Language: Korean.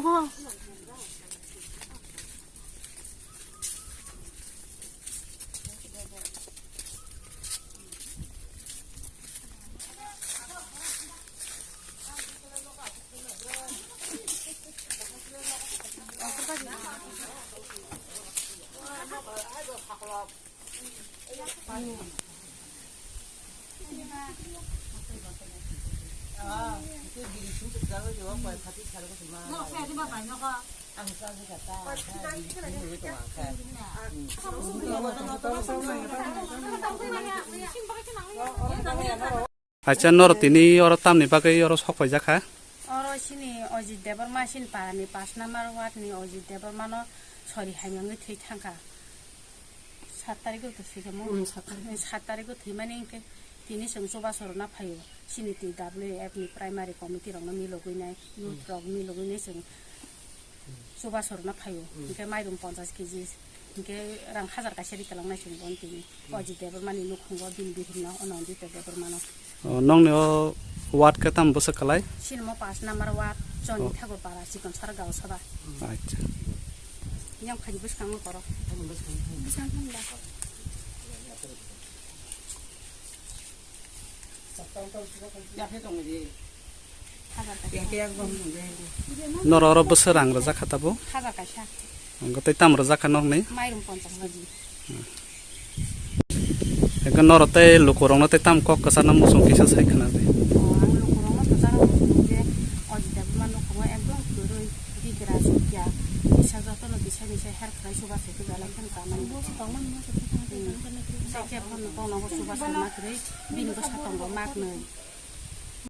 여보. 아자 너로 뛰니 어로 땀니 바게 어로 속고 자카 어르신이 어지 대벌마신 바니 파스나마로 왔니 어지 대벌마노 소리 하명이 퇴창가 사다리고 드시게모 사다리고 뒤만인게 뒤니 성소바서로나 파요 시니티 WF니 프라이머리 커미티랑나 밀로그이네 유트럭 밀로그이네 성 소바서로나 파요 이게 마이룸 50kg 이게 랑 하자가 시리 때랑나 신건 뒤니 어지 대벌마니 누콩고 빈비히나 어넌디 대벌마노 너는 와트 그땀 버스칼라이 신모 파스나마로 와 저니 타고 봐라 지금 살아가고 서봐 아자 그냥 가지 부스강 거 걸어 너로 어로 버스랑 로 자카타보 하자가샤 그때 땀으로 자카 너네 마이룸 번쩍하지 그 너로 때 루코롱 때 땀 꼭 가서 너무 무슨 기사 사이크나데 루코롱 또 사람 이제 어디 대부만 놓고 엠블 그를 디그라스야 이사자도는 비차니세 헤르크라이 수바세 그 잘한테 가만 세계 번호 수바세 마크레 비는 거 사던 거 막네